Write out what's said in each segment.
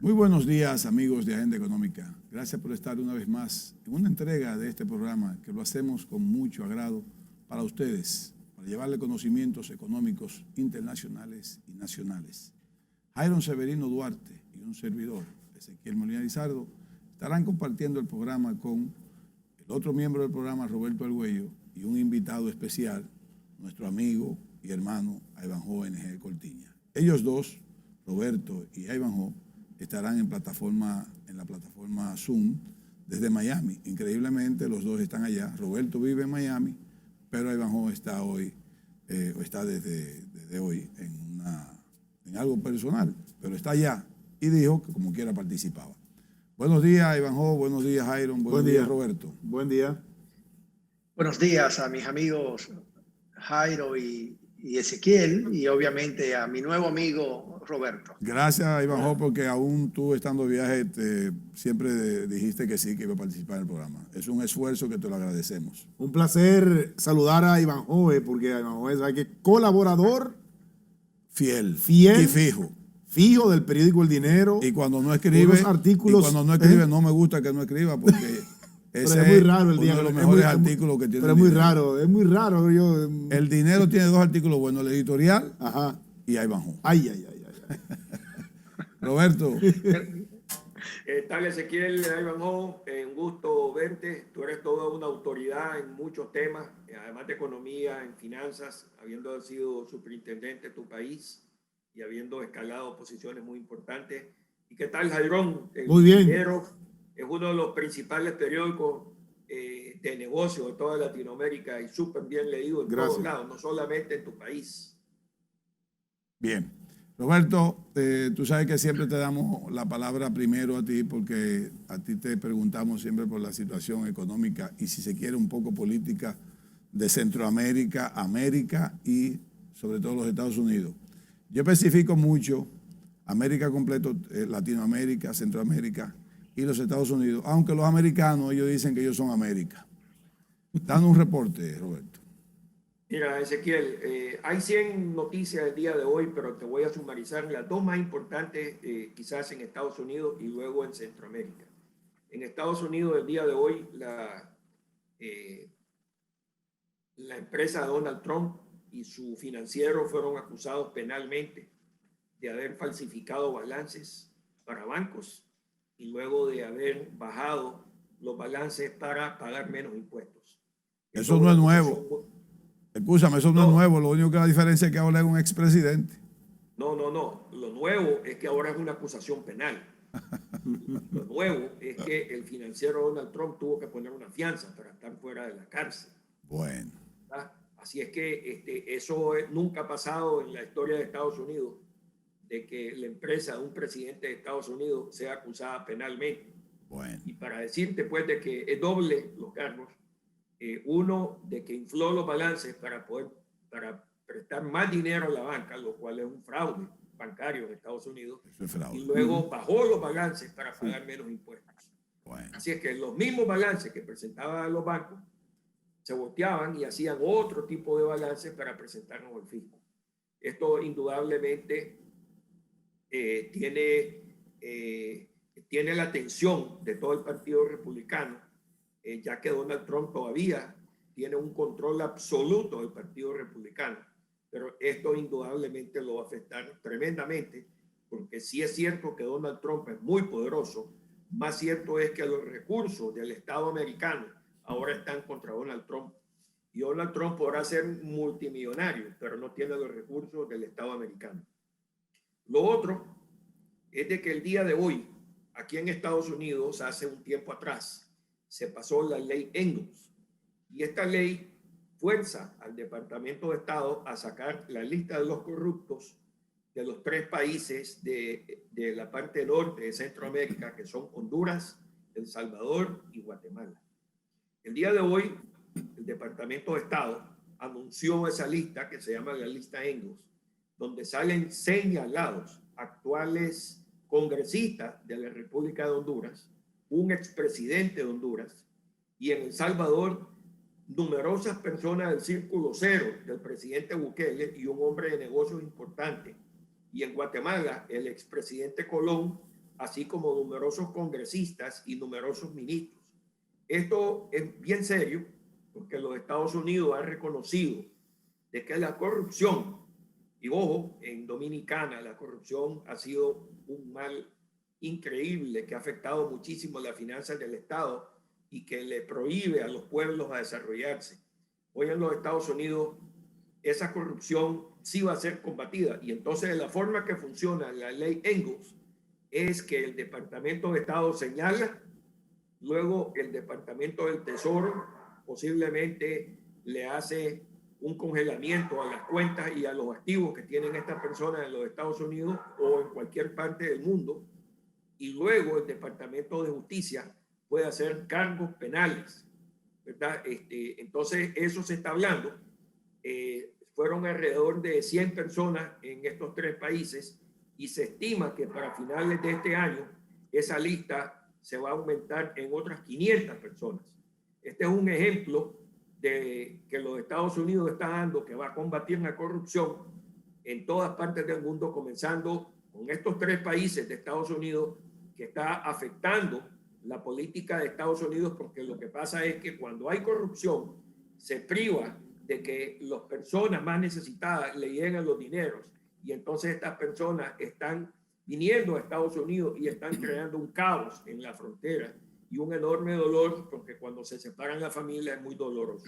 Muy buenos días, amigos de Agenda Económica. Gracias por estar una vez más en una entrega de este programa que lo hacemos con mucho agrado para ustedes, para llevarle conocimientos económicos internacionales y nacionales. Jairo Severino Duarte y un servidor, Ezequiel Molina Lizardo, estarán compartiendo el programa con el otro miembro del programa, Roberto Argüello, y un invitado especial, nuestro amigo y hermano Ivanhoe NG Cortiña. Ellos dos, Roberto y Ivanhoe, estarán en la plataforma Zoom desde Miami. Increíblemente, los dos están allá. Roberto vive en Miami, pero Ivanhoe está hoy, está desde hoy en algo personal, pero está allá y dijo que como quiera participaba. Buenos días, Ivanhoe. Buenos días, Jairo. Buenos días, Roberto. Buen día. Buenos días a mis amigos Jairo y Ezequiel, y obviamente a mi nuevo amigo Roberto. Gracias, Ivanhoe, porque aún tú estando de viaje siempre dijiste que sí, que iba a participar en el programa. Es un esfuerzo que te lo agradecemos. Un placer saludar a Ivanhoe, porque Ivanhoe es que colaborador Fiel y fijo del periódico El Dinero. Y cuando no escribe, no me gusta que no escriba, porque ese es muy raro uno de los mejores artículos que tiene. Pero es muy raro. El Dinero tiene dos artículos buenos, el editorial y Ivanhoe. Ay. Roberto. Tal Ezequiel, Ivanhoe, un gusto verte. Tú eres toda una autoridad en muchos temas, además de economía, en finanzas, habiendo sido superintendente de tu país y habiendo escalado posiciones muy importantes. ¿Y qué tal, Jairón? Muy bien. Dinero es uno de los principales periódicos de negocio de toda Latinoamérica y súper bien leído en todos lados, no solamente en tu país. Bien. Roberto, tú sabes que siempre te damos la palabra primero a ti, porque a ti te preguntamos siempre por la situación económica y, si se quiere, un poco política de Centroamérica, América y sobre todo los Estados Unidos. Yo especifico mucho América completo, Latinoamérica, Centroamérica y los Estados Unidos, aunque los americanos, ellos dicen que ellos son América. Danos un reporte, Roberto. Mira, Ezequiel, hay 100 noticias el día de hoy, pero te voy a sumarizar las dos más importantes, quizás en Estados Unidos y luego en Centroamérica. En Estados Unidos, el día de hoy, la empresa de Donald Trump y su financiero fueron acusados penalmente de haber falsificado balances para bancos y luego de haber bajado los balances para pagar menos impuestos. Eso no es nuevo. Escúchame, eso no es nuevo. Lo único que la diferencia es que ahora es un expresidente. No. Lo nuevo es que ahora es una acusación penal. Lo nuevo es que el financiero Donald Trump tuvo que poner una fianza para estar fuera de la cárcel. Bueno. ¿Verdad? Así es que eso nunca ha pasado en la historia de Estados Unidos, de que la empresa de un presidente de Estados Unidos sea acusada penalmente. Bueno. Y para decirte pues de que es doble los cargos, uno de que infló los balances para prestar más dinero a la banca, lo cual es un fraude bancario en Estados Unidos. Eso es fraude. Y luego bajó los balances para pagar menos impuestos. Bueno. Así es que los mismos balances que presentaban los bancos se volteaban y hacían otro tipo de balances para presentarnos al fisco. Esto indudablemente tiene la atención de todo el Partido Republicano, ya que Donald Trump todavía tiene un control absoluto del Partido Republicano, pero esto indudablemente lo va a afectar tremendamente, porque sí es cierto que Donald Trump es muy poderoso, más cierto es que los recursos del Estado americano ahora están contra Donald Trump, y Donald Trump podrá ser multimillonario, pero no tiene los recursos del Estado americano. Lo otro es de que el día de hoy, aquí en Estados Unidos, hace un tiempo atrás, se pasó la ley Engels. Y esta ley fuerza al Departamento de Estado a sacar la lista de los corruptos de los 3 países de la parte norte de Centroamérica, que son Honduras, El Salvador y Guatemala. El día de hoy, el Departamento de Estado anunció esa lista que se llama la lista Engels, donde salen señalados actuales congresistas de la República de Honduras, un expresidente de Honduras, y en El Salvador numerosas personas del círculo cero del presidente Bukele y un hombre de negocios importante. Y en Guatemala, el expresidente Colón, así como numerosos congresistas y numerosos ministros. Esto es bien serio porque los Estados Unidos han reconocido de que la corrupción, y ojo, en Dominicana la corrupción ha sido un mal increíble que ha afectado muchísimo las finanzas del Estado y que le prohíbe a los pueblos a desarrollarse. Hoy en los Estados Unidos esa corrupción sí va a ser combatida, y entonces la forma que funciona la ley Engels es que el Departamento de Estado señala, luego el Departamento del Tesoro posiblemente le hace un congelamiento a las cuentas y a los activos que tienen estas personas en los Estados Unidos o en cualquier parte del mundo, y luego el Departamento de Justicia puede hacer cargos penales, ¿verdad? Entonces eso se está hablando. Fueron alrededor de 100 personas en estos 3 países y se estima que para finales de este año esa lista se va a aumentar en otras 500 personas. Este es un ejemplo de que los Estados Unidos está dando, que va a combatir la corrupción en todas partes del mundo, comenzando con estos 3 países de Estados Unidos, que está afectando la política de Estados Unidos, porque lo que pasa es que cuando hay corrupción se priva de que las personas más necesitadas le lleguen los dineros, y entonces estas personas están viniendo a Estados Unidos y están creando un caos en la frontera y un enorme dolor, porque cuando se separan las familias es muy doloroso.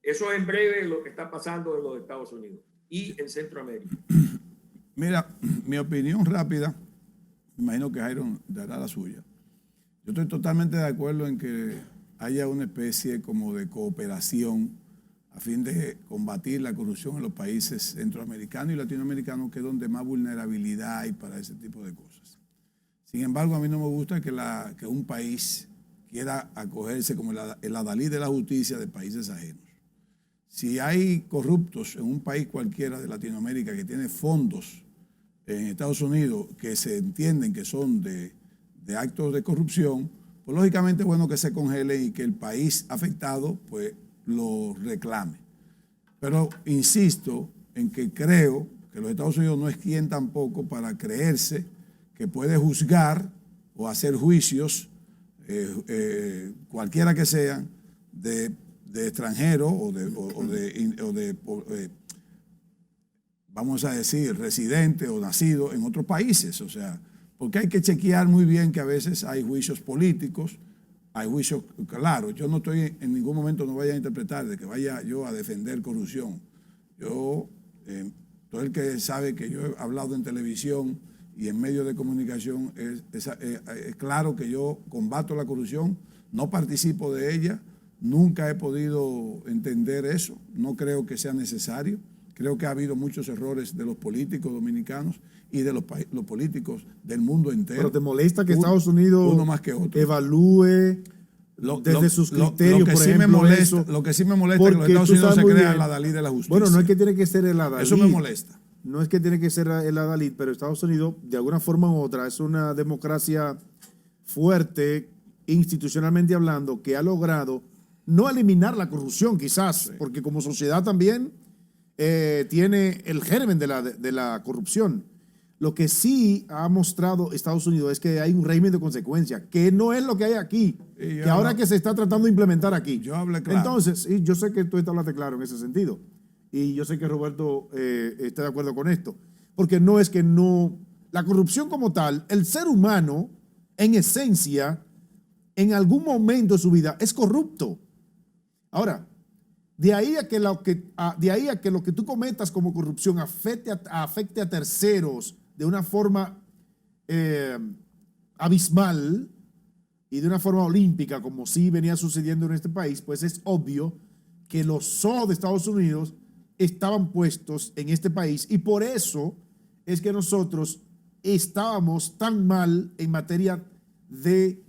Eso es en breve lo que está pasando en los Estados Unidos y en Centroamérica. Mira, mi opinión rápida, me imagino que Jairo dará la suya. Yo estoy totalmente de acuerdo en que haya una especie como de cooperación a fin de combatir la corrupción en los países centroamericanos y latinoamericanos, que es donde más vulnerabilidad hay para ese tipo de cosas. Sin embargo, a mí no me gusta que un país quiera acogerse como el adalid de la justicia de países ajenos. Si hay corruptos en un país cualquiera de Latinoamérica que tiene fondos en Estados Unidos que se entienden que son de actos de corrupción, pues lógicamente es bueno que se congelen y que el país afectado pues lo reclame. Pero insisto en que creo que los Estados Unidos no es quien tampoco para creerse que puede juzgar o hacer juicios, cualquiera que sean, de extranjeros o de vamos a decir, residentes o nacidos en otros países. O sea, porque hay que chequear muy bien que a veces hay juicios políticos, hay juicios, claro, yo no estoy en ningún momento, no vaya a interpretar de que vaya yo a defender corrupción. Yo, todo el que sabe que yo he hablado en televisión y en medios de comunicación, es claro que yo combato la corrupción, no participo de ella, nunca he podido entender eso, no creo que sea necesario. Creo que ha habido muchos errores de los políticos dominicanos y de los políticos del mundo entero. ¿Pero te molesta que Estados Unidos uno más que otro evalúe desde sus criterios, por ejemplo, eso? Lo que sí me molesta es que los Estados Unidos se crean el adalid de la justicia. Bueno, no es que tiene que ser el adalid. Eso me molesta. No es que tiene que ser el adalid, pero Estados Unidos, de alguna forma u otra, es una democracia fuerte, institucionalmente hablando, que ha logrado no eliminar la corrupción, quizás, sí, porque como sociedad también tiene el germen de la corrupción. Lo que sí ha mostrado Estados Unidos es que hay un régimen de consecuencia, que no es lo que hay aquí, que ahora que se está tratando de implementar aquí. Yo hablé claro. Entonces, yo sé que tú hablaste claro en ese sentido, y yo sé que Roberto está de acuerdo con esto, porque no es que no, la corrupción como tal, el ser humano, en esencia, en algún momento de su vida, es corrupto. Ahora, de ahí a que lo que tú cometas como corrupción afecte a terceros de una forma abismal y de una forma olímpica, como sí venía sucediendo en este país, pues es obvio que los ojos de Estados Unidos estaban puestos en este país, y por eso es que nosotros estábamos tan mal en materia de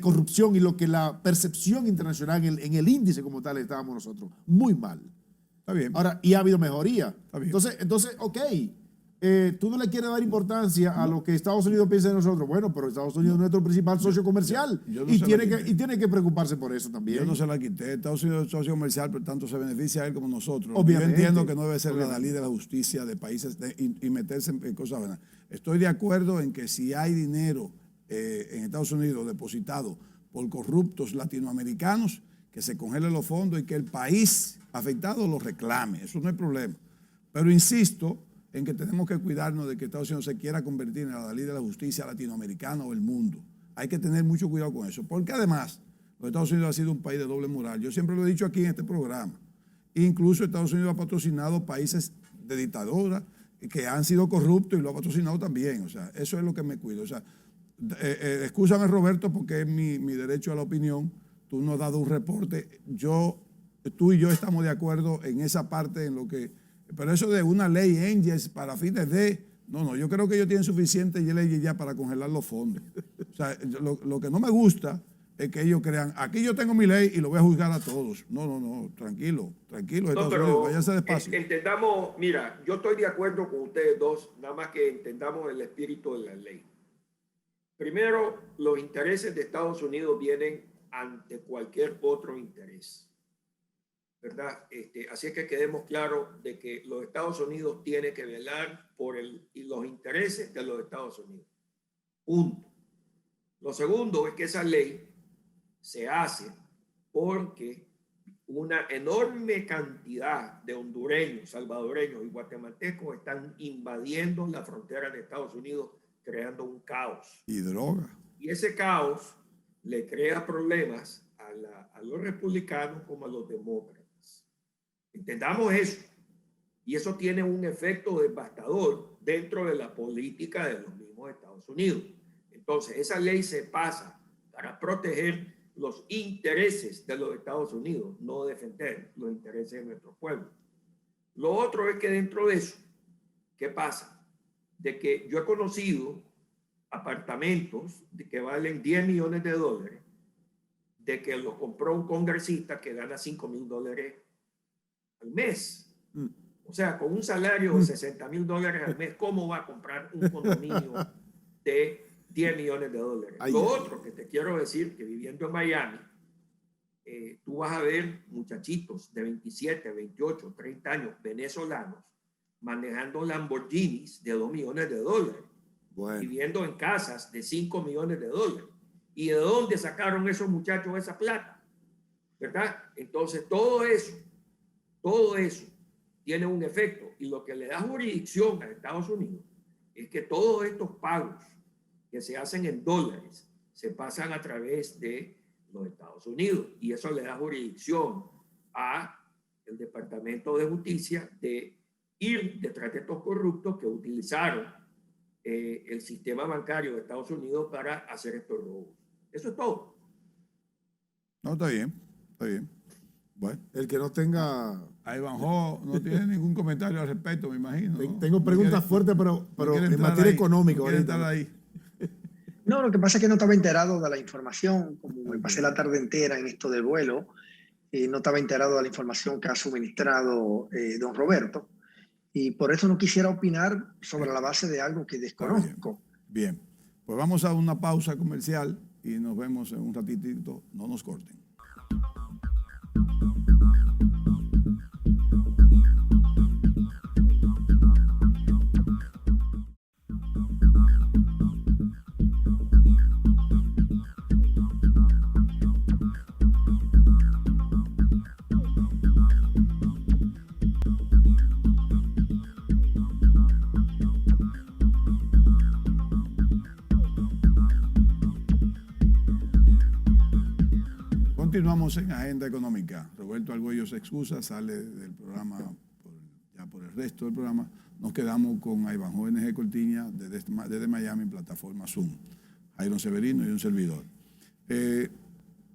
corrupción, y lo que la percepción internacional en el índice como tal estábamos nosotros muy mal. Está bien. Ahora, y ha habido mejoría. Está bien. Entonces, ok, tú no le quieres dar importancia a lo que Estados Unidos piensa de nosotros. Bueno, pero Estados Unidos es nuestro principal socio comercial y tiene que preocuparse por eso también. Yo no se la quité. Estados Unidos es socio comercial, pero tanto se beneficia a él como nosotros. Obviamente. Yo entiendo que no debe ser la Dalí de la justicia de países y meterse en cosas buenas. Estoy de acuerdo en que si hay dinero en Estados Unidos depositado por corruptos latinoamericanos, que se congelen los fondos y que el país afectado lo reclame. Eso no es problema. Pero insisto en que tenemos que cuidarnos de que Estados Unidos se quiera convertir en la Dalí de la justicia latinoamericana o el mundo. Hay que tener mucho cuidado con eso, porque además los Estados Unidos ha sido un país de doble moral. Yo siempre lo he dicho aquí en este programa. Incluso Estados Unidos ha patrocinado países de dictadura que han sido corruptos y lo ha patrocinado también. O sea, eso es lo que me cuido. O sea, excúsame, Roberto, porque es mi derecho a la opinión. Tú nos has dado un reporte. Tú y yo estamos de acuerdo en esa parte, en lo que... Pero eso de una ley Angels para fines de... No, yo creo que ellos tienen suficiente leyes ya para congelar los fondos. O sea, lo que no me gusta es que ellos crean, aquí yo tengo mi ley y lo voy a juzgar a todos. No, tranquilo. No, pero váyase despacio. Entendamos, mira, yo estoy de acuerdo con ustedes dos, nada más que entendamos el espíritu de la ley. Primero, los intereses de Estados Unidos vienen ante cualquier otro interés, ¿verdad? Así es que quedemos claros de que los Estados Unidos tienen que velar por los intereses de los Estados Unidos. Punto. Lo segundo es que esa ley se hace porque una enorme cantidad de hondureños, salvadoreños y guatemaltecos están invadiendo la frontera de Estados Unidos, creando un caos. Y droga. Y ese caos le crea problemas a los republicanos como a los demócratas. Entendamos eso. Y eso tiene un efecto devastador dentro de la política de los mismos Estados Unidos. Entonces, esa ley se pasa para proteger los intereses de los Estados Unidos, no defender los intereses de nuestro pueblo. Lo otro es que dentro de eso, ¿qué pasa? De que yo he conocido apartamentos que valen $10 millones, de que los compró un congresista que gana $5,000 al mes. O sea, con un salario de $60,000 al mes, ¿cómo va a comprar un condominio de $10 millones? Lo otro que te quiero decir, que viviendo en Miami, tú vas a ver muchachitos de 27, 28, 30 años venezolanos manejando Lamborghinis de $2 millones, bueno, viviendo en casas de $5 millones. ¿Y de dónde sacaron esos muchachos esa plata? ¿Verdad? Entonces todo eso tiene un efecto, y lo que le da jurisdicción a Estados Unidos es que todos estos pagos que se hacen en dólares se pasan a través de los Estados Unidos, y eso le da jurisdicción a el Departamento de Justicia de ir detrás de estos corruptos que utilizaron el sistema bancario de Estados Unidos para hacer estos robos. Eso es todo. No, está bien. Bueno, el que no tenga... Ivanhoe no tiene ningún comentario al respecto, me imagino, ¿no? Tengo preguntas fuertes, pero en materia económica. No, lo que pasa es que no estaba enterado de la información, como me pasé la tarde entera en esto del vuelo, no estaba enterado de la información que ha suministrado don Roberto, y por eso no quisiera opinar sobre la base de algo que desconozco. Bien, pues vamos a una pausa comercial y nos vemos en un ratitito, no nos corten. Continuamos en Agenda Económica. Roberto Argüello se excusa, sale del programa ya por el resto del programa. Nos quedamos con Ivanhoe NG Cortiña desde Miami, plataforma Zoom. Jairon Severino y un servidor.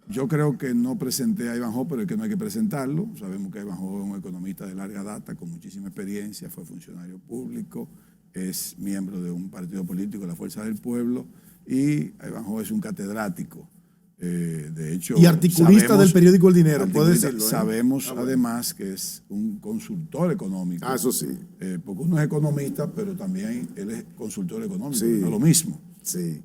Yo creo que no presenté a Ivanhoe, pero es que no hay que presentarlo. Sabemos que Ivanhoe es un economista de larga data, con muchísima experiencia, fue funcionario público, es miembro de un partido político, la Fuerza del Pueblo, y Ivanhoe es un catedrático De hecho, Y articulista del periódico El Dinero, puede articulista, decirlo. Sabemos Bueno. además que es un consultor económico. Eso sí. Porque uno es economista, pero también él es consultor económico, Sí. no es lo mismo. Sí.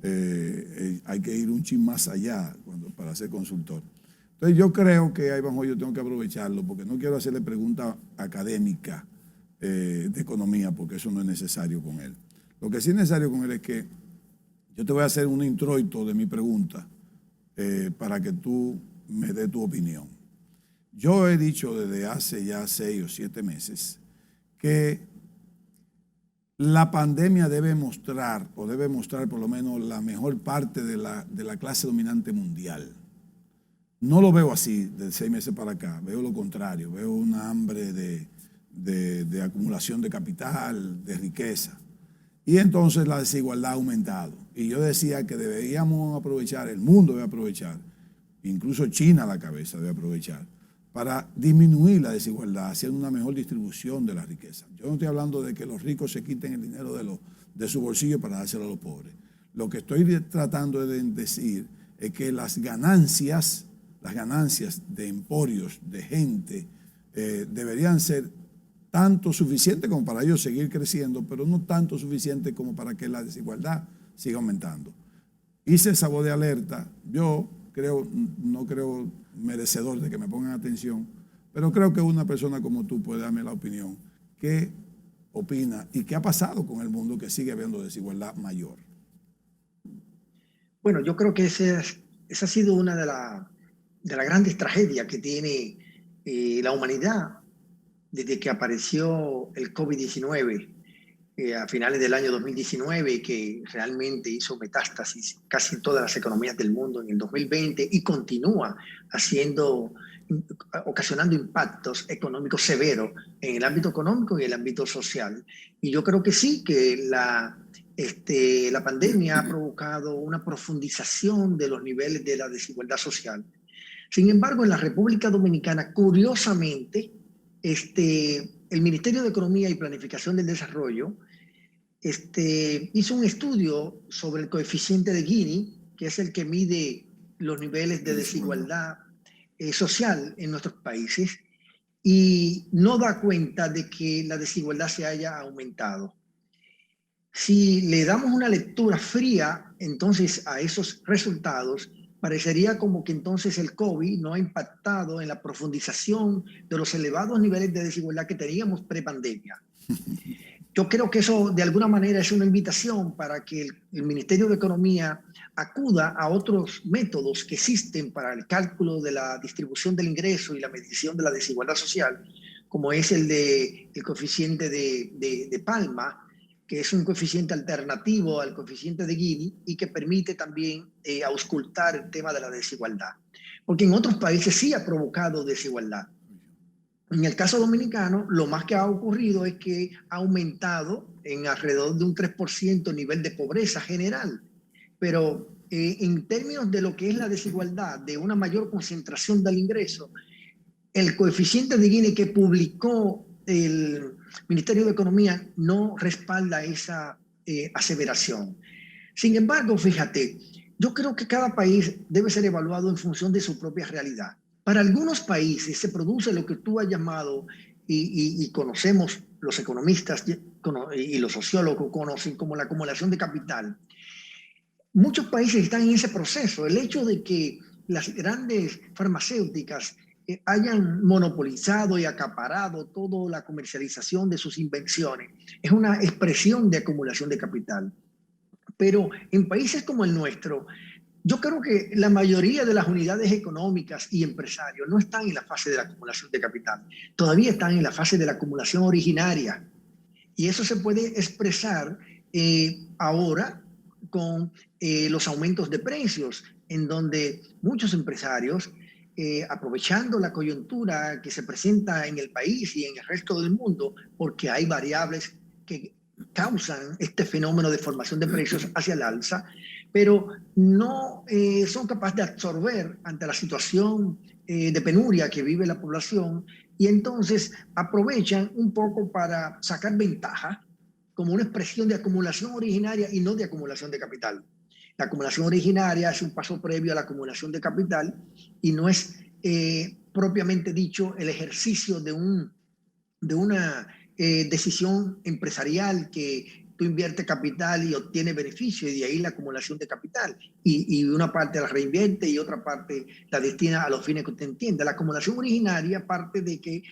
Hay que ir un chin más allá para ser consultor. Entonces yo creo que ahí bajo yo tengo que aprovecharlo, porque no quiero hacerle pregunta académica de economía, porque eso no es necesario con él. Lo que sí es necesario con él es que yo te voy a hacer un introito de mi pregunta para que tú me des tu opinión. Yo he dicho desde hace ya 6 o 7 meses que la pandemia debe mostrar por lo menos la mejor parte de la clase dominante mundial. No lo veo así de 6 meses para acá, veo lo contrario, veo una hambre de acumulación de capital, de riqueza. Y entonces la desigualdad ha aumentado. Y yo decía que deberíamos aprovechar, el mundo debe aprovechar, incluso China a la cabeza debe aprovechar, para disminuir la desigualdad, haciendo una mejor distribución de la riqueza. Yo no estoy hablando de que los ricos se quiten el dinero de su bolsillo para dárselo a los pobres. Lo que estoy tratando de decir es que las ganancias de emporios, de gente, deberían ser tanto suficiente como para ellos seguir creciendo, pero no tanto suficiente como para que la desigualdad siga aumentando. Hice esa voz de alerta. Yo no creo merecedor de que me pongan atención, pero creo que una persona como tú puede darme la opinión. ¿Qué opina y qué ha pasado con el mundo que sigue habiendo desigualdad mayor? Bueno, yo creo que esa ha sido una de las grandes tragedias que tiene la humanidad desde que apareció el COVID-19 a finales del año 2019, que realmente hizo metástasis casi en todas las economías del mundo en el 2020 y continúa ocasionando impactos económicos severos en el ámbito económico y el ámbito social. Y yo creo que sí, que la pandemia ha provocado una profundización de los niveles de la desigualdad social. Sin embargo, en la República Dominicana, curiosamente, el Ministerio de Economía y Planificación del Desarrollo hizo un estudio sobre el coeficiente de Gini, que es el que mide los niveles de desigualdad social en nuestros países, y no da cuenta de que la desigualdad se haya aumentado. Si le damos una lectura fría entonces a esos resultados, parecería como que entonces el COVID no ha impactado en la profundización de los elevados niveles de desigualdad que teníamos pre-pandemia. Yo creo que eso de alguna manera es una invitación para que el Ministerio de Economía acuda a otros métodos que existen para el cálculo de la distribución del ingreso y la medición de la desigualdad social, como es el coeficiente de Palma, que es un coeficiente alternativo al coeficiente de Gini y que permite también auscultar el tema de la desigualdad. Porque en otros países sí ha provocado desigualdad. En el caso dominicano, lo más que ha ocurrido es que ha aumentado en alrededor de un 3% el nivel de pobreza general. Pero en términos de lo que es la desigualdad, de una mayor concentración del ingreso, el coeficiente de Gini que publicó el Ministerio de Economía no respalda esa aseveración. Sin embargo, fíjate, yo creo que cada país debe ser evaluado en función de su propia realidad. Para algunos países se produce lo que tú has llamado, y conocemos los economistas y los sociólogos conocen como la acumulación de capital. Muchos países están en ese proceso. El hecho de que las grandes farmacéuticas hayan monopolizado y acaparado toda la comercialización de sus invenciones es una expresión de acumulación de capital. Pero en países como el nuestro, yo creo que la mayoría de las unidades económicas y empresarios no están en la fase de la acumulación de capital, todavía están en la fase de la acumulación originaria. Y eso se puede expresar ahora con los aumentos de precios, en donde muchos empresarios, aprovechando la coyuntura que se presenta en el país y en el resto del mundo, porque hay variables que causan este fenómeno de formación de precios hacia el alza, pero no son capaces de absorber ante la situación de penuria que vive la población, y entonces aprovechan un poco para sacar ventaja como una expresión de acumulación originaria y no de acumulación de capital. La acumulación originaria es un paso previo a la acumulación de capital y no es propiamente dicho el ejercicio de una decisión empresarial que tú inviertes capital y obtienes beneficio y de ahí la acumulación de capital y una parte la reinvierte y otra parte la destina a los fines que usted entienda. La acumulación originaria parte de que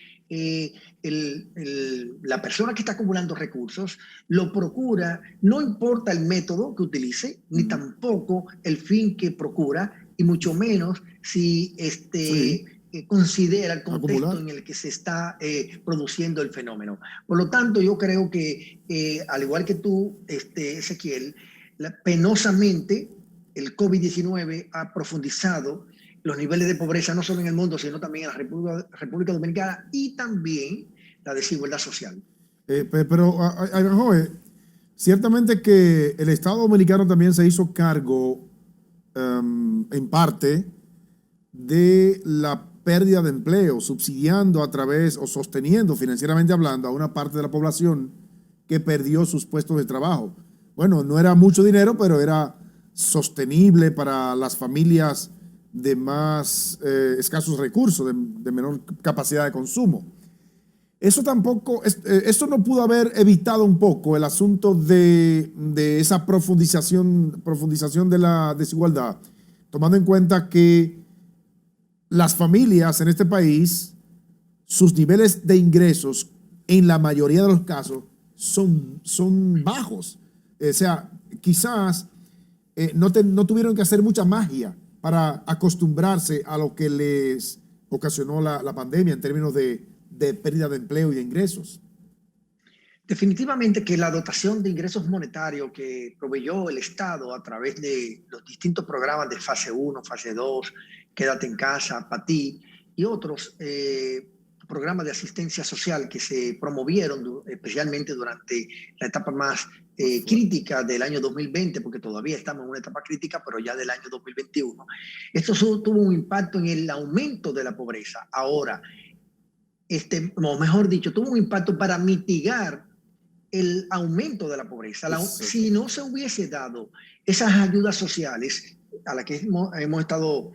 la persona que está acumulando recursos lo procura, no importa el método que utilice, ni tampoco el fin que procura, y mucho menos si considera el contexto en el que se está produciendo el fenómeno. Por lo tanto, yo creo que, al igual que tú, Ezequiel, penosamente el COVID-19 ha profundizado los niveles de pobreza no solo en el mundo, sino también en la República Dominicana y también la desigualdad social. Pero, Joven, ciertamente que el Estado Dominicano también se hizo cargo, en parte, de la pérdida de empleo, subsidiando a través o sosteniendo financieramente hablando a una parte de la población que perdió sus puestos de trabajo. Bueno, no era mucho dinero, pero era sostenible para las familias de más escasos recursos, de menor capacidad de consumo. Eso tampoco, esto no pudo haber evitado un poco el asunto de esa profundización de la desigualdad, tomando en cuenta que las familias en este país, sus niveles de ingresos en la mayoría de los casos son bajos. O sea, quizás no tuvieron que hacer mucha magia para acostumbrarse a lo que les ocasionó la pandemia en términos de pérdida de empleo y de ingresos. Definitivamente que la dotación de ingresos monetarios que proveyó el Estado a través de los distintos programas de fase 1, fase 2, Quédate en casa, PATI y otros programas de asistencia social que se promovieron especialmente durante la etapa más crítica del año 2020, porque todavía estamos en una etapa crítica, pero ya del año 2021. Esto tuvo un impacto en el aumento de la pobreza. Ahora, o mejor dicho, tuvo un impacto para mitigar el aumento de la pobreza. Si no se hubiese dado esas ayudas sociales a las que hemos estado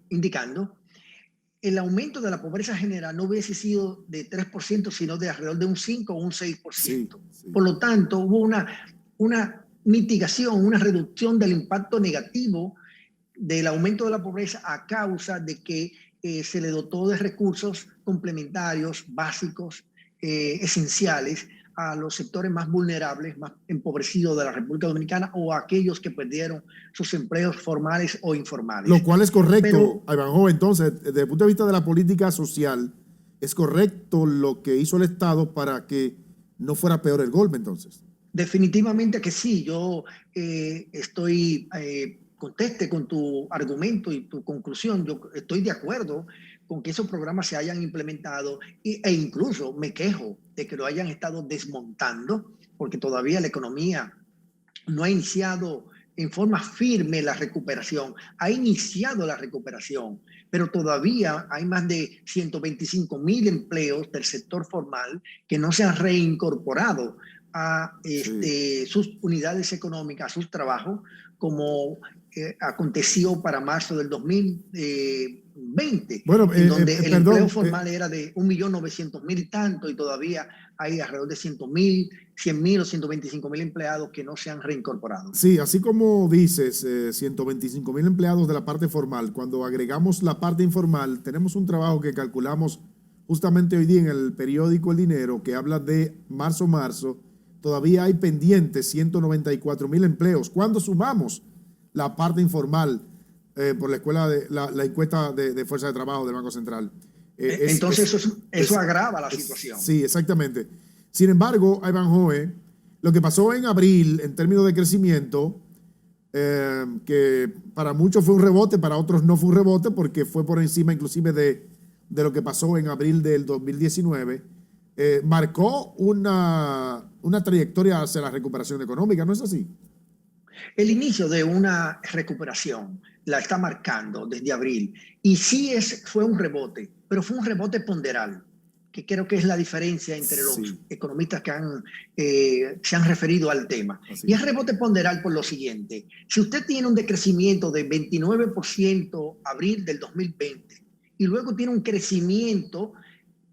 indicando, el aumento de la pobreza general no hubiese sido de 3%, sino de alrededor de un 5 o un 6%. Sí. Por lo tanto, hubo una mitigación, una reducción del impacto negativo del aumento de la pobreza a causa de que se le dotó de recursos complementarios, básicos, esenciales a los sectores más vulnerables, más empobrecidos de la República Dominicana o a aquellos que perdieron sus empleos formales o informales. Lo cual es correcto, Ivanhoe. Entonces, desde el punto de vista de la política social, ¿es correcto lo que hizo el Estado para que no fuera peor el golpe entonces? Definitivamente que sí. Yo conteste con tu argumento y tu conclusión. Yo estoy de acuerdo con que esos programas se hayan implementado e incluso me quejo de que lo hayan estado desmontando porque todavía la economía no ha iniciado en forma firme la recuperación. Ha iniciado la recuperación, pero todavía hay más de 125,000 empleos del sector formal que no se han reincorporado a sus unidades económicas, a sus trabajos, como aconteció para marzo del 2020, en donde el empleo formal era de 1.900.000 y tanto, y todavía hay alrededor de 100.000 o 125,000 empleados que no se han reincorporado. Sí, así como dices, 125,000 empleados de la parte formal. Cuando agregamos la parte informal, tenemos un trabajo que calculamos justamente hoy día en el periódico El Dinero, que habla de marzo, todavía hay pendientes 194,000 empleos. Cuando sumamos la parte informal por la encuesta de fuerza de trabajo del Banco Central. Entonces eso agrava la situación. Sí, exactamente. Sin embargo, Ivanhoe, lo que pasó en abril en términos de crecimiento, que para muchos fue un rebote, para otros no fue un rebote porque fue por encima inclusive de lo que pasó en abril del 2019, marcó una trayectoria hacia la recuperación económica, ¿no es así? El inicio de una recuperación la está marcando desde abril y sí fue un rebote, pero fue un rebote ponderal. que creo que es la diferencia entre los Sí. economistas que se han referido al tema. Así Y es. es rebote ponderal por lo siguiente. Si usted tiene un decrecimiento de 29% abril del 2020 y luego tiene un crecimiento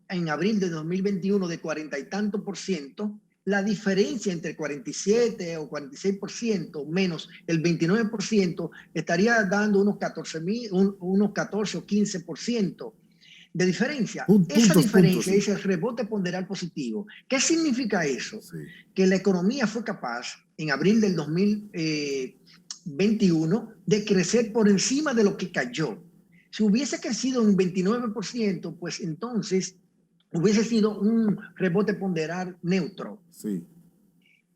en abril de 2021 de 40 y tanto por ciento, la diferencia entre 47 o 46% menos el 29% estaría dando unos 14 o 15% de diferencia. Esa diferencia Sí. es el rebote ponderal positivo. ¿Qué significa eso? Sí. Que la economía fue capaz en abril del 2021 de crecer por encima de lo que cayó. Si hubiese crecido un 29%, pues entonces hubiese sido un rebote ponderal neutro. Sí.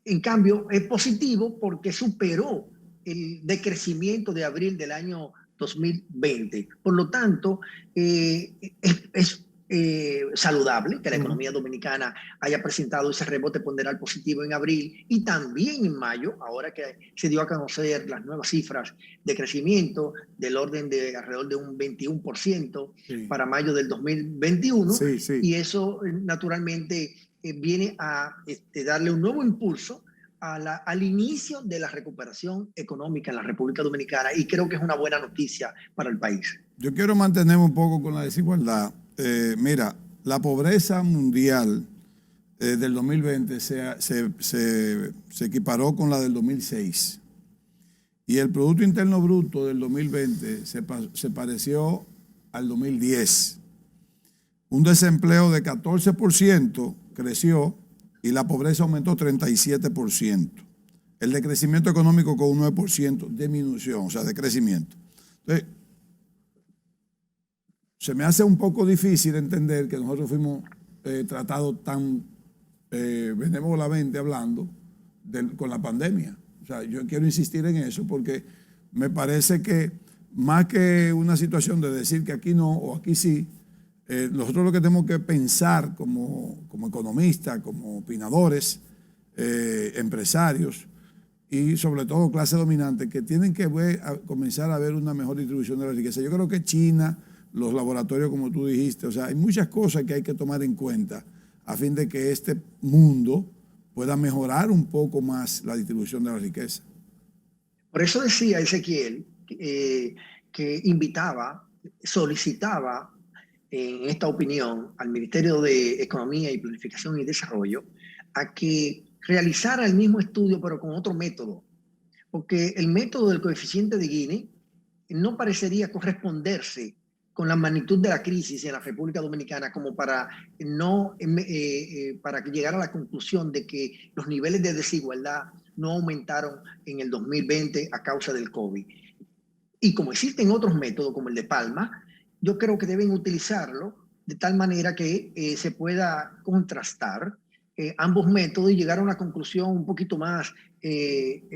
En cambio, es positivo porque superó el decrecimiento de abril del año 2020. Por lo tanto, es saludable que la economía dominicana haya presentado ese rebote ponderal positivo en abril y también en mayo, ahora que se dio a conocer las nuevas cifras de crecimiento del orden de alrededor de un 21% para mayo del 2021. Sí, sí. Y eso naturalmente viene a darle un nuevo impulso al inicio de la recuperación económica en la República Dominicana, y creo que es una buena noticia para el país. Yo quiero mantenerme un poco con la desigualdad. Mira, la pobreza mundial del 2020 se equiparó con la del 2006. Y el Producto Interno Bruto del 2020 se pareció al 2010. Un desempleo de 14% creció y la pobreza aumentó 37%. El decrecimiento económico con un 9%, disminución, o sea, de crecimiento. Entonces, se me hace un poco difícil entender que nosotros fuimos tratados tan benévolamente hablando con la pandemia. O sea, yo quiero insistir en eso porque me parece que más que una situación de decir que aquí no o aquí sí, nosotros lo que tenemos que pensar como economistas, como opinadores, empresarios y sobre todo clase dominante, que tienen que comenzar a ver una mejor distribución de la riqueza. Yo creo que China, los laboratorios como tú dijiste, o sea, hay muchas cosas que hay que tomar en cuenta a fin de que este mundo pueda mejorar un poco más la distribución de la riqueza. Por eso decía Ezequiel que invitaba, solicitaba en esta opinión al Ministerio de Economía y Planificación y Desarrollo a que realizara el mismo estudio pero con otro método, porque el método del coeficiente de Gini no parecería corresponderse con la magnitud de la crisis en la República Dominicana como para para llegar a la conclusión de que los niveles de desigualdad no aumentaron en el 2020 a causa del COVID. Y como existen otros métodos como el de Palma, yo creo que deben utilizarlo de tal manera que se pueda contrastar ambos métodos y llegar a una conclusión un poquito más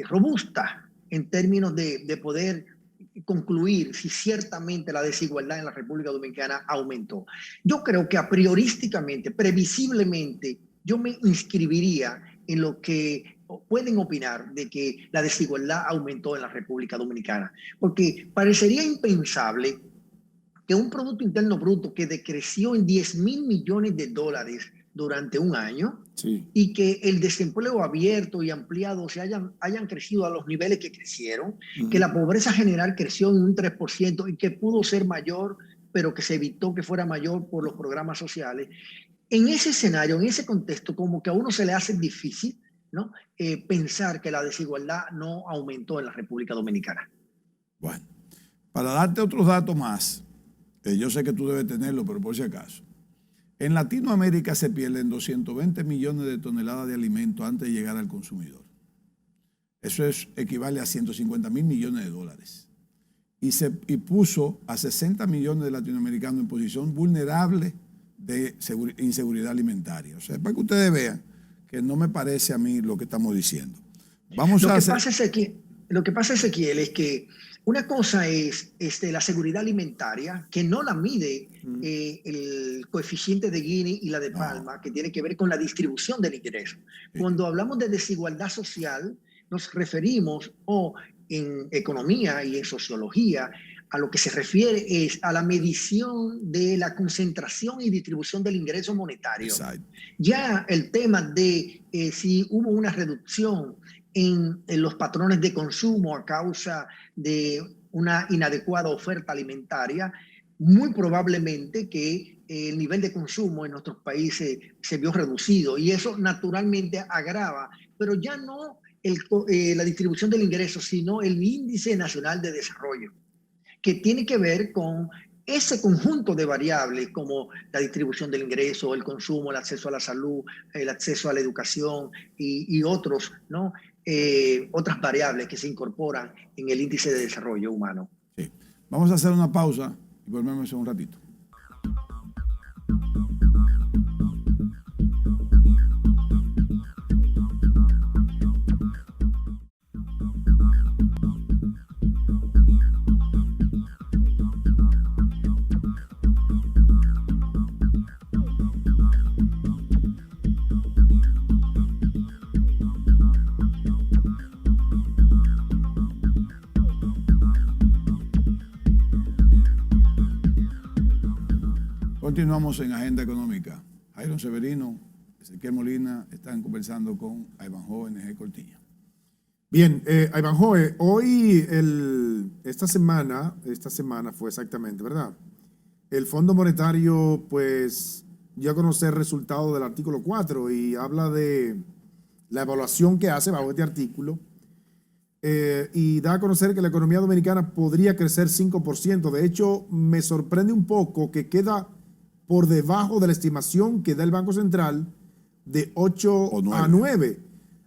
robusta en términos de poder concluir si ciertamente la desigualdad en la República Dominicana aumentó. Yo creo que a priorísticamente, previsiblemente, yo me inscribiría en lo que pueden opinar de que la desigualdad aumentó en la República Dominicana, porque parecería impensable que un Producto Interno Bruto que decreció en 10.000 millones de dólares durante un año, sí, y que el desempleo abierto y ampliado se hayan crecido a los niveles que crecieron, que la pobreza general creció en un 3% y que pudo ser mayor, pero que se evitó que fuera mayor por los programas sociales. En ese escenario, en ese contexto, como que a uno se le hace difícil, ¿no? Pensar que la desigualdad no aumentó en la República Dominicana. Bueno, para darte otros datos más, yo sé que tú debes tenerlo, pero por si acaso. En Latinoamérica se pierden 220 millones de toneladas de alimentos antes de llegar al consumidor. Eso equivale a 150 mil millones de dólares. Y puso a 60 millones de latinoamericanos en posición vulnerable de inseguridad alimentaria. O sea, para que ustedes vean que no me parece a mí lo que estamos diciendo. Lo que pasa, Ezequiel, es que una cosa es la seguridad alimentaria, que no la mide el coeficiente de Gini y la de Palma, que tiene que ver con la distribución del ingreso. Cuando hablamos de desigualdad social, nos referimos en economía y en sociología a lo que se refiere es a la medición de la concentración y distribución del ingreso monetario. Exacto. Ya el tema de si hubo una reducción en los patrones de consumo a causa de una inadecuada oferta alimentaria, muy probablemente que el nivel de consumo en nuestros países se vio reducido y eso naturalmente agrava, pero ya no la distribución del ingreso, sino el índice nacional de desarrollo, que tiene que ver con ese conjunto de variables como la distribución del ingreso, el consumo, el acceso a la salud, el acceso a la educación y otros, ¿no? Otras variables que se incorporan en el índice de desarrollo humano. Sí. Vamos a hacer una pausa y volvemos en un ratito. Continuamos en Agenda Económica. Jairo Severino, Ezequiel Molina están conversando con Ivanhoe NG Cortiña. Bien, Ivanhoe, hoy, esta semana fue exactamente, ¿verdad? El Fondo Monetario, pues, dio a conocer el resultado del artículo 4 y habla de la evaluación que hace bajo este artículo y da a conocer que la economía dominicana podría crecer 5%. De hecho, me sorprende un poco que queda por debajo de la estimación que da el Banco Central de 8 a 9.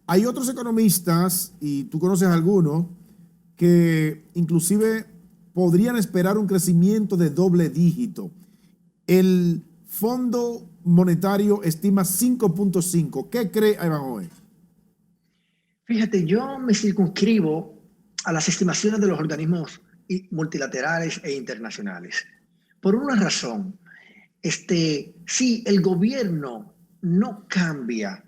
Hay otros economistas, y tú conoces algunos, que inclusive podrían esperar un crecimiento de doble dígito. El Fondo Monetario estima 5.5. ¿Qué cree Ivanhoe? Fíjate, yo me circunscribo a las estimaciones de los organismos multilaterales e internacionales. Por una razón, si el gobierno no cambia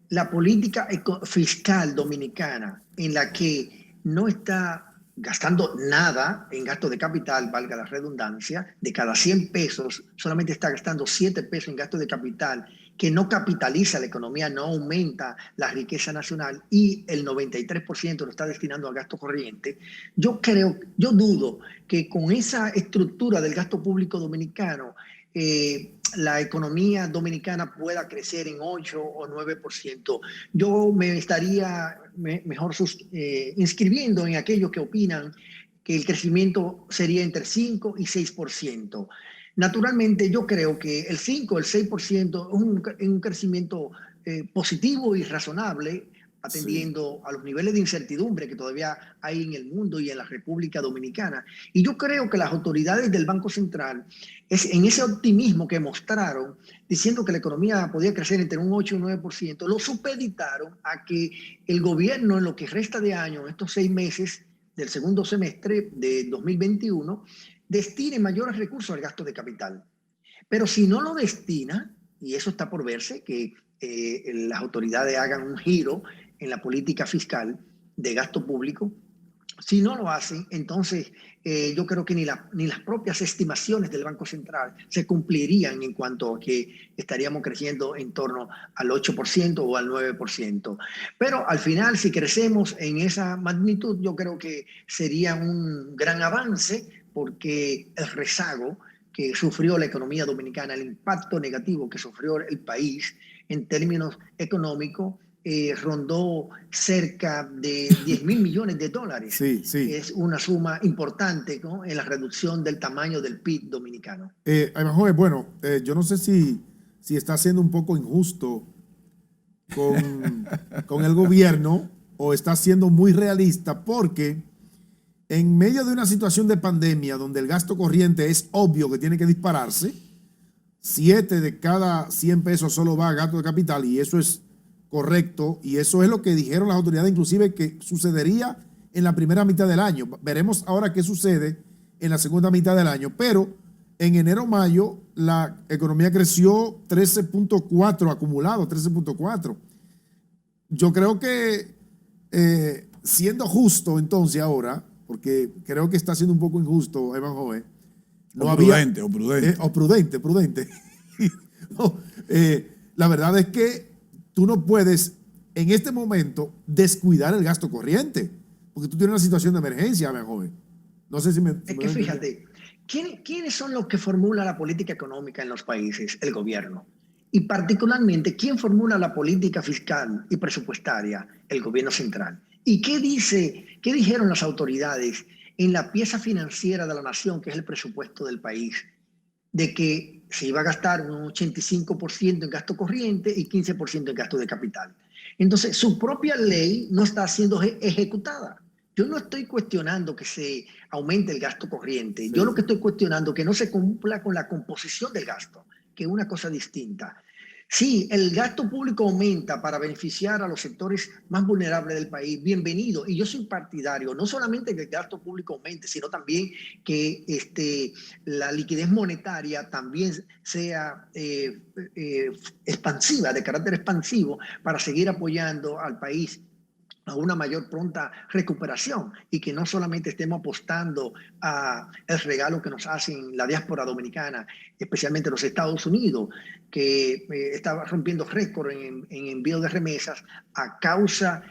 la política fiscal dominicana en la que no está gastando nada en gasto de capital, valga la redundancia, de cada 100 pesos solamente está gastando 7 pesos en gasto de capital, que no capitaliza la economía, no aumenta la riqueza nacional y el 93% lo está destinando al gasto corriente. Yo dudo que con esa estructura del gasto público dominicano la economía dominicana pueda crecer en 8 o 9%. Yo me estaría mejor inscribiendo en aquellos que opinan que el crecimiento sería entre 5 y 6%. Naturalmente, yo creo que el 5 o el 6% es un crecimiento positivo y razonable, atendiendo a los niveles de incertidumbre que todavía hay en el mundo y en la República Dominicana. Y yo creo que las autoridades del Banco Central, en ese optimismo que mostraron, diciendo que la economía podía crecer entre un 8 y un 9%, lo supeditaron a que el gobierno en lo que resta de año, estos 6 meses del segundo semestre de 2021, destine mayores recursos al gasto de capital. Pero si no lo destina, y eso está por verse, que las autoridades hagan un giro en la política fiscal de gasto público, si no lo hacen, entonces yo creo que ni las propias estimaciones del Banco Central se cumplirían en cuanto a que estaríamos creciendo en torno al 8% o al 9%. Pero al final, si crecemos en esa magnitud, yo creo que sería un gran avance, porque el rezago que sufrió la economía dominicana, el impacto negativo que sufrió el país en términos económicos, rondó cerca de 10.000 millones de dólares. Sí. Es una suma importante, ¿no?, en la reducción del tamaño del PIB dominicano. Bueno, yo no sé si está siendo un poco injusto con el gobierno o está siendo muy realista, porque en medio de una situación de pandemia donde el gasto corriente es obvio que tiene que dispararse, 7 de cada 100 pesos solo va a gasto de capital, y eso es correcto, y eso es lo que dijeron las autoridades, inclusive que sucedería en la primera mitad del año. Veremos ahora qué sucede en la segunda mitad del año, pero en enero-mayo la economía creció 13.4 acumulado, 13.4. Yo creo que siendo justo entonces ahora, porque creo que está siendo un poco injusto, Evanjoe. Prudente. Prudente. No, la verdad es que tú no puedes en este momento descuidar el gasto corriente, porque tú tienes una situación de emergencia, Evanjoe. No sé si me... Es que fíjate, ¿quiénes son los que formulan la política económica en los países? El gobierno. Y particularmente, ¿quién formula la política fiscal y presupuestaria? El gobierno central. ¿Y qué dijeron las autoridades en la pieza financiera de la nación, que es el presupuesto del país? De que se iba a gastar un 85% en gasto corriente y 15% en gasto de capital. Entonces, su propia ley no está siendo ejecutada. Yo no estoy cuestionando que se aumente el gasto corriente. Yo lo que estoy cuestionando es que no se cumpla con la composición del gasto, que es una cosa distinta. Sí, el gasto público aumenta para beneficiar a los sectores más vulnerables del país. Bienvenido. Y yo soy partidario, no solamente que el gasto público aumente, sino también que la liquidez monetaria también sea expansiva, de carácter expansivo, para seguir apoyando al país a una mayor pronta recuperación y que no solamente estemos apostando a el regalo que nos hacen la diáspora dominicana, especialmente los Estados Unidos, que está rompiendo récord en envío de remesas a causa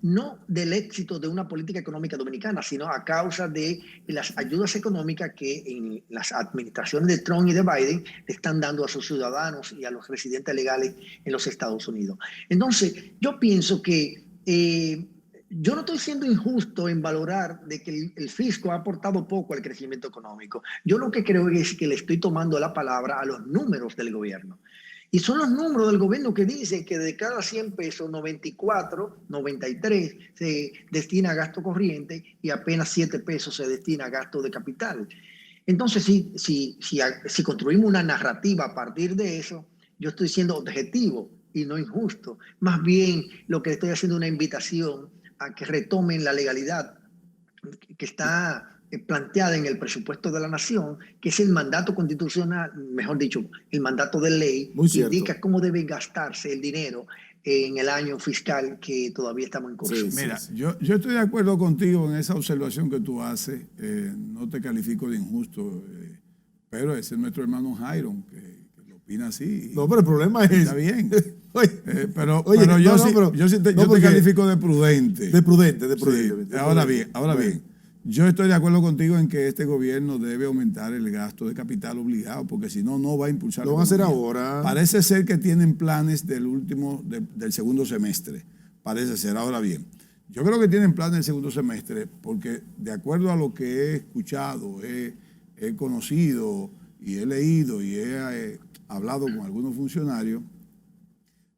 no del éxito de una política económica dominicana, sino a causa de las ayudas económicas que en las administraciones de Trump y de Biden le están dando a sus ciudadanos y a los residentes legales en los Estados Unidos. Entonces, yo pienso que yo no estoy siendo injusto en valorar de que el fisco ha aportado poco al crecimiento económico. Yo lo que creo es que le estoy tomando la palabra a los números del gobierno. Y son los números del gobierno que dicen que de cada 100 pesos, 94, 93 se destina a gasto corriente y apenas 7 pesos se destina a gasto de capital. Entonces, si construimos una narrativa a partir de eso, yo estoy siendo objetivo y no injusto. Más bien, lo que estoy haciendo es una invitación a que retomen la legalidad que está planteada en el presupuesto de la nación, que es el mandato constitucional, mejor dicho, el mandato de ley, que indica cómo debe gastarse el dinero en el año fiscal que todavía estamos en curso. Mira, yo estoy de acuerdo contigo en esa observación que tú haces. No te califico de injusto, pero ese es nuestro hermano Jairon, que lo opina así. No, pero el problema es... Está bien. Pero yo te califico de prudente. De prudente. Sí. Ahora bien, yo estoy de acuerdo contigo en que este gobierno debe aumentar el gasto de capital obligado, porque si no, no va a impulsar. Lo van a hacer ahora. Parece ser que tienen planes del segundo semestre. Parece ser. Ahora bien, yo creo que tienen planes del segundo semestre, porque de acuerdo a lo que he escuchado, he conocido y he leído y he hablado con algunos funcionarios,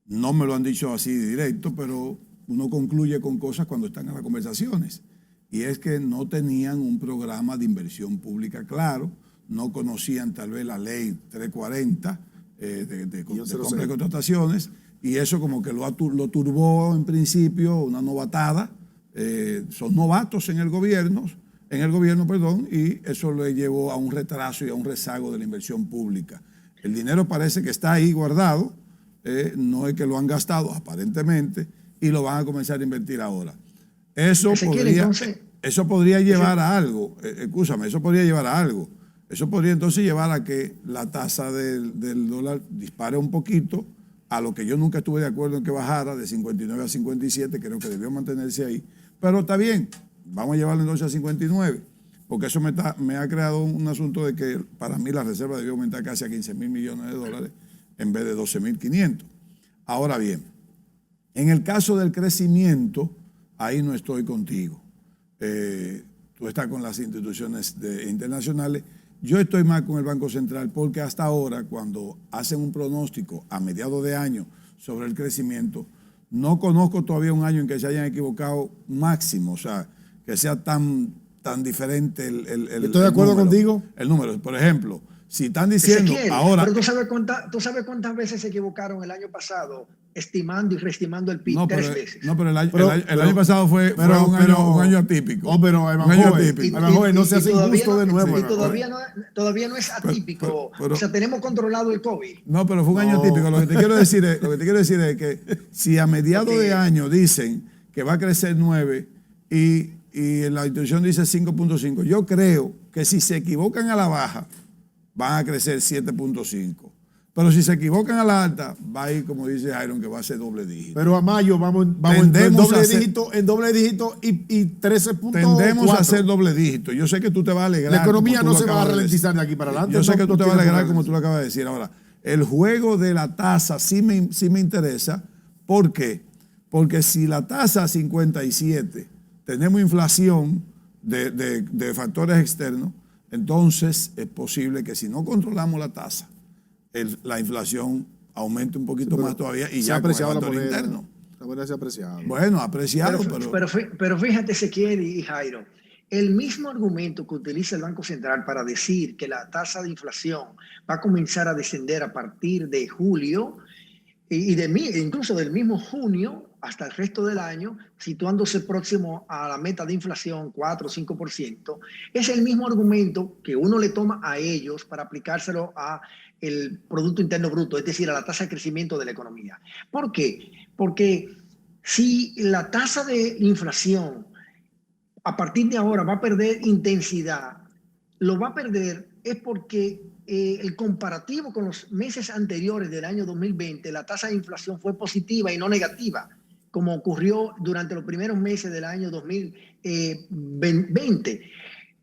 no me lo han dicho así directo, pero uno concluye con cosas cuando están en las conversaciones. Y es que no tenían un programa de inversión pública claro, no conocían tal vez la ley 340 de compra de contrataciones, y eso como que lo turbó en principio, una novatada. Son novatos en el gobierno, y eso le llevó a un retraso y a un rezago de la inversión pública. El dinero parece que está ahí guardado, no es que lo han gastado aparentemente, y lo van a comenzar a invertir ahora. Eso podría llevar a algo, eso podría llevar a algo. Eso podría entonces llevar a que la tasa del dólar dispare un poquito, a lo que yo nunca estuve de acuerdo en que bajara, de 59 a 57, creo que debió mantenerse ahí. Pero está bien, vamos a llevarlo entonces a 59, porque eso me ha creado un asunto de que para mí la reserva debió aumentar casi a 15 mil millones de dólares en vez de 12.500. Ahora bien, en el caso del crecimiento, ahí no estoy contigo. Tú estás con las instituciones internacionales. Yo estoy más con el Banco Central, porque hasta ahora, cuando hacen un pronóstico a mediados de año sobre el crecimiento, no conozco todavía un año en que se hayan equivocado máximo, o sea, que sea tan diferente el ¿Estoy de acuerdo contigo? El número. Por ejemplo, si están diciendo ahora... Pero tú sabes cuántas veces se equivocaron el año pasado, estimando y reestimando el PIB tres veces. No, pero el año pasado fue un año atípico. No, pero Evanjoe, no se hace injusto de nuevo. Y todavía no es atípico. O sea, tenemos controlado el COVID. No, pero fue un año atípico. Lo que te quiero decir es que si a mediados de año dicen que va a crecer 9 y y la institución dice 5.5. Yo creo que si se equivocan a la baja, van a crecer 7.5. Pero si se equivocan a la alta, va a ir, como dice Iron, que va a ser doble dígito. Pero a mayo vamos en doble dígito y 13.4. Tendemos a hacer doble dígito. Yo sé que tú te vas a alegrar. La economía no se va a ralentizar de aquí para adelante. Yo sé que tú te vas a alegrar como tú lo acabas de decir. Ahora, el juego de la tasa sí me interesa. ¿Por qué? Porque si la tasa 57, tenemos inflación de factores externos, entonces es posible que si no controlamos la tasa, la inflación aumente un poquito más todavía y ya con el factor interno. La moneda se ha apreciado. Bueno, apreciado, pero fíjate, Ezequiel y Jairo, el mismo argumento que utiliza el Banco Central para decir que la tasa de inflación va a comenzar a descender a partir de julio incluso del mismo junio hasta el resto del año, situándose próximo a la meta de inflación 4 o 5%, es el mismo argumento que uno le toma a ellos para aplicárselo a el Producto Interno Bruto, es decir, a la tasa de crecimiento de la economía. ¿Por qué? Porque si la tasa de inflación a partir de ahora va a perder intensidad, lo va a perder es porque el comparativo con los meses anteriores del año 2020, la tasa de inflación fue positiva y no negativa, como ocurrió durante los primeros meses del año 2020.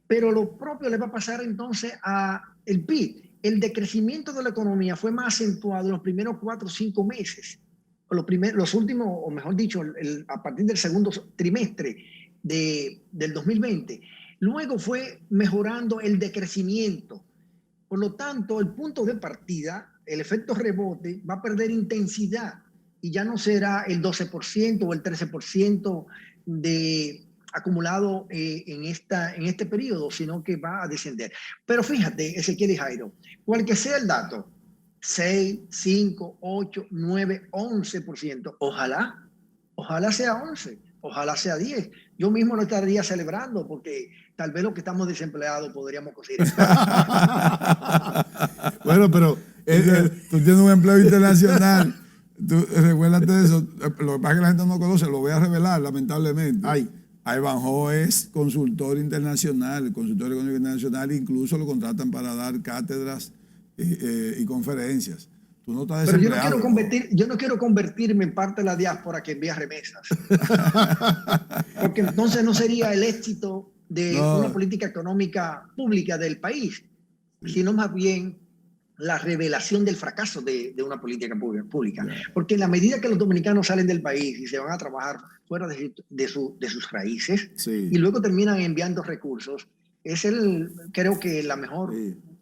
Pero lo propio le va a pasar entonces al PIB. El decrecimiento de la economía fue más acentuado en los primeros 4 o 5 meses. Los últimos, o mejor dicho, a partir del segundo trimestre del 2020. Luego fue mejorando el decrecimiento. Por lo tanto, el punto de partida, el efecto rebote, va a perder intensidad y ya no será el 12% o el 13% acumulado en este periodo, sino que va a descender. Pero fíjate, Ezequiel y Jairo, cual que sea el dato, 6, 5, 8, 9, 11%, ojalá sea 11, ojalá sea 10. Yo mismo lo estaría celebrando porque tal vez los que estamos desempleados podríamos conseguir. Bueno, pero tú tienes un empleo internacional. Recuérdate de eso. Lo que pasa es que la gente no conoce, lo voy a revelar, lamentablemente. Ivanhoe es consultor internacional, consultor económico internacional, incluso lo contratan para dar cátedras y conferencias. Tú no estás desempleado. Pero yo no quiero convertirme en parte de la diáspora que envía remesas. Porque entonces no sería el éxito de una política económica pública del país, sino más bien la revelación del fracaso de una política pública. Porque en la medida que los dominicanos salen del país y se van a trabajar fuera de sus raíces y luego terminan enviando recursos, creo que la mejor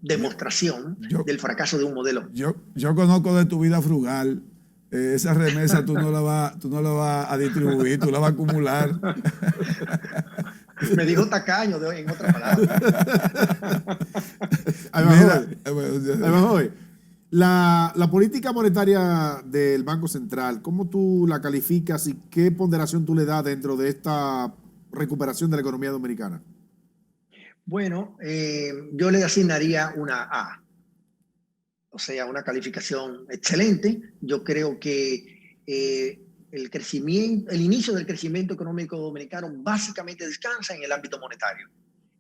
demostración del fracaso de un modelo. Yo conozco de tu vida frugal. Esa remesa tú no la vas a distribuir, tú la vas a acumular. Me dijo tacaño, en otras palabras. La política monetaria del Banco Central, ¿cómo tú la calificas y qué ponderación tú le das dentro de esta recuperación de la economía dominicana? Bueno, yo le asignaría una A, o sea, una calificación excelente. Yo creo que el inicio del crecimiento económico dominicano básicamente descansa en el ámbito monetario.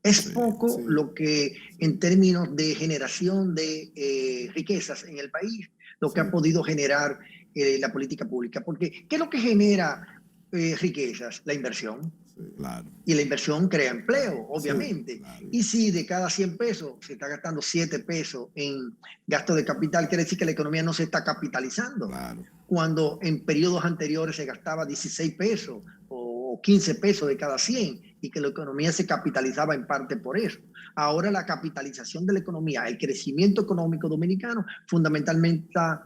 Es poco lo que, en términos de generación de riquezas en el país, lo que ha podido generar la política pública. Porque, ¿qué es lo que genera riquezas? La inversión. Claro. Y la inversión crea empleo, obviamente. Sí, claro. Y si de cada 100 pesos se está gastando 7 pesos en gasto de capital, quiere decir que la economía no se está capitalizando. Claro. Cuando en periodos anteriores se gastaba 16 pesos o 15 pesos de cada 100 y que la economía se capitalizaba en parte por eso. Ahora la capitalización de la economía, el crecimiento económico dominicano, fundamentalmente está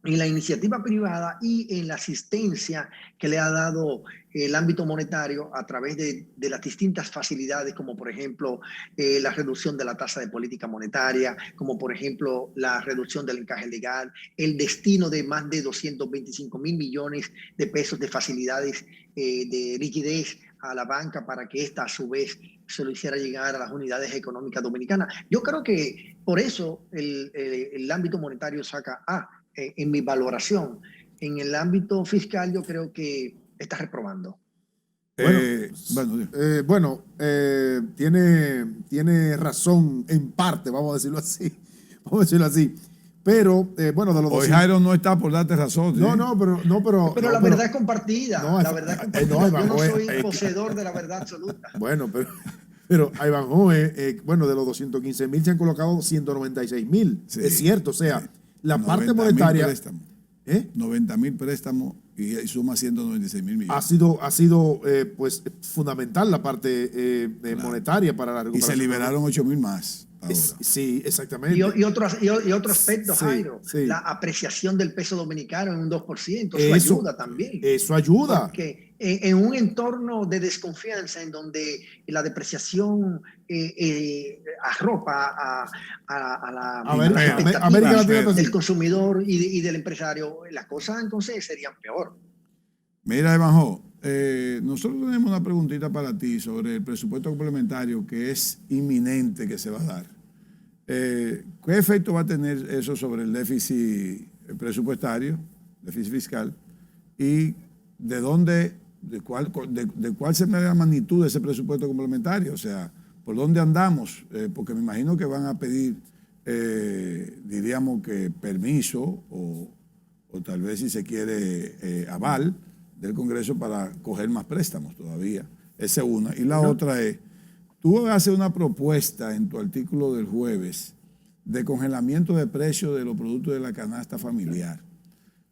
en la iniciativa privada y en la asistencia que le ha dado el ámbito monetario a través de las distintas facilidades, como por ejemplo la reducción de la tasa de política monetaria, como por ejemplo la reducción del encaje legal, el destino de más de 225.000 millones de pesos de facilidades de liquidez a la banca para que ésta a su vez se lo hiciera llegar a las unidades económicas dominicanas. Yo creo que por eso el ámbito monetario saca A en mi valoración. En el ámbito fiscal yo creo que está reprobando. Tiene razón en parte, vamos a decirlo así. Vamos a decirlo así. Pero, bueno, de los Hoy Jairo no está por darte razón. Pero la verdad es compartida. La verdad es compartida. Yo no soy poseedor de la verdad absoluta. Bueno, pero a Ivanhoe, bueno, de los 215,000 se han colocado 196,000. Sí, es cierto, o sea, la parte monetaria. 90,000 préstamos y suma 196,000 millones. Ha sido pues fundamental la parte monetaria para la recuperación. Y se liberaron 8,000 más. Sí, exactamente. Y otro aspecto, Jairo, la apreciación del peso dominicano en un 2%, eso ayuda también. Eso ayuda. Porque en un entorno de desconfianza en donde la depreciación arropa a la expectativa del consumidor y del empresario, las cosas entonces serían peor. Mira, Evanjo, nosotros tenemos una preguntita para ti sobre el presupuesto complementario que es inminente que se va a dar. ¿Qué efecto va a tener eso sobre el déficit presupuestario, déficit fiscal? ¿Y de cuál será la magnitud de ese presupuesto complementario? O sea, ¿por dónde andamos? Porque me imagino que van a pedir, diríamos que permiso o tal vez si se quiere aval del Congreso para coger más préstamos todavía. Esa es una. Y la otra es, tú haces una propuesta en tu artículo del jueves de congelamiento de precios de los productos de la canasta familiar.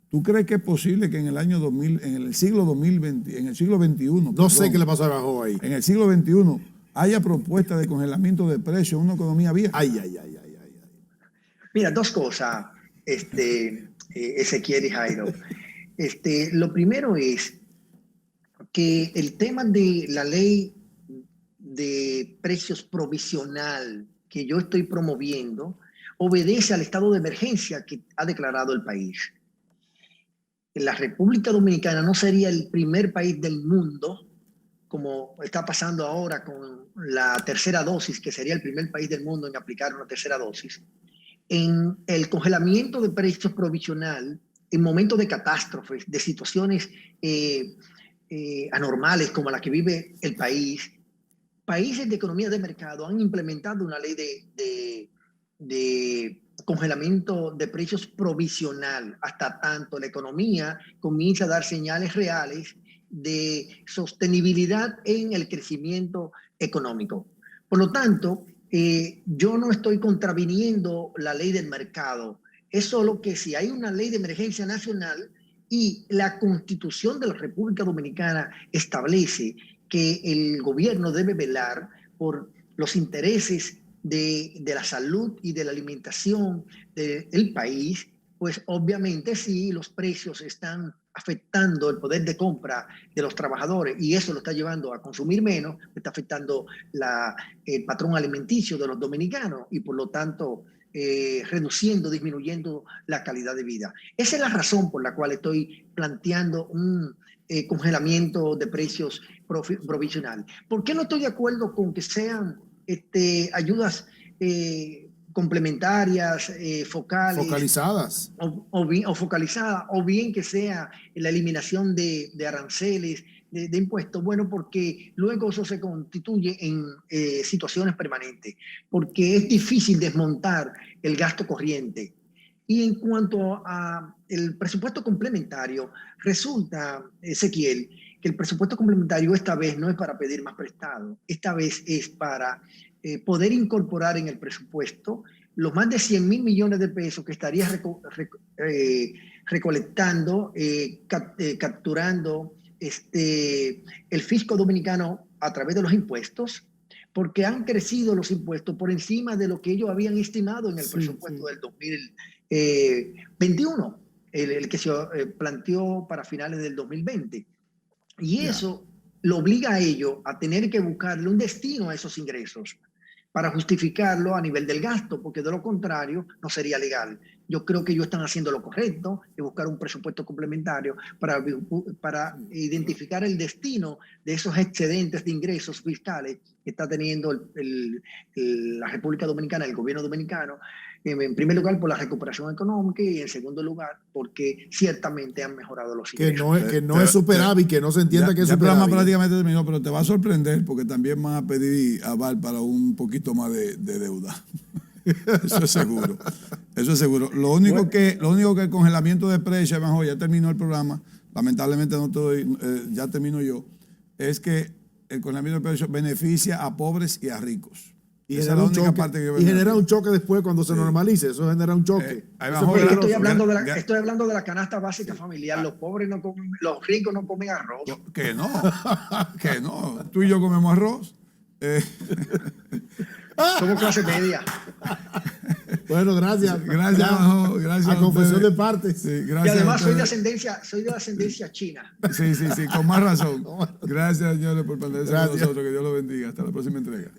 ¿Tú crees que es posible que en el año 2000, en el siglo 2020, en el siglo XXI, no sé qué le pasó a Bajo ahí, en el siglo XXI haya propuesta de congelamiento de precios en una economía vieja? Ay. Mira, dos cosas, Ezequiel y Jairo. Lo primero es que el tema de la ley de precios provisional que yo estoy promoviendo obedece al estado de emergencia que ha declarado el país. La República Dominicana no sería el primer país del mundo, como está pasando ahora con la tercera dosis, que sería el primer país del mundo en aplicar una tercera dosis, en el congelamiento de precios provisional en momentos de catástrofes, de situaciones anormales como la que vive el país. Países de economía de mercado han implementado una ley de congelamiento de precios provisional hasta tanto la economía comienza a dar señales reales de sostenibilidad en el crecimiento económico. Por lo tanto, yo no estoy contraviniendo la ley del mercado. Es solo que si hay una ley de emergencia nacional y la Constitución de la República Dominicana establece que el gobierno debe velar por los intereses de la salud y de la alimentación del país, pues obviamente si los precios están afectando el poder de compra de los trabajadores y eso lo está llevando a consumir menos, está afectando el patrón alimenticio de los dominicanos y por lo tanto disminuyendo la calidad de vida. Esa es la razón por la cual estoy planteando un congelamiento de precios provisional. ¿Por qué no estoy de acuerdo con que sean ayudas complementarias, focales, focalizadas o focalizadas, o bien que sea la eliminación de aranceles, de impuestos? Bueno, porque luego eso se constituye en situaciones permanentes, porque es difícil desmontar el gasto corriente. Y en cuanto a el presupuesto complementario, resulta, Ezequiel, que el presupuesto complementario esta vez no es para pedir más prestado, esta vez es para poder incorporar en el presupuesto los más de 100,000 millones de pesos que estaría recolectando, capturando el fisco dominicano a través de los impuestos, porque han crecido los impuestos por encima de lo que ellos habían estimado en el presupuesto del 2021, el que se planteó para finales del 2020. Y eso lo obliga a ellos a tener que buscarle un destino a esos ingresos para justificarlo a nivel del gasto, porque de lo contrario no sería legal. yo creo que ellos están haciendo lo correcto, de buscar un presupuesto complementario para identificar el destino de esos excedentes de ingresos fiscales que está teniendo la República Dominicana, el gobierno dominicano, en primer lugar por la recuperación económica y en segundo lugar porque ciertamente han mejorado los ingresos. Que no es superávit, que no se entienda que es superávit. El programa superávit. prácticamente terminó, pero te va a sorprender porque también van a pedir aval para un poquito más de deuda. Eso es seguro. Eso es seguro. Lo único que el congelamiento de precios, ya terminó el programa, lamentablemente no estoy, ya termino yo, es que el congelamiento de precios beneficia a pobres y a ricos. Y esa es la única choque, parte que yo y genera un choque después cuando se normalice. Eso genera un choque. Estoy hablando de la canasta básica familiar. Los pobres no comen, los ricos no comen arroz. Que no, que no. Tú y yo comemos arroz. Somos clase media. Bueno, gracias. Gracias a confesión de partes. Sí, y además soy de ascendencia china. Sí, con más razón. Gracias, señores, por permanecer con nosotros. Que Dios los bendiga. Hasta la próxima entrega.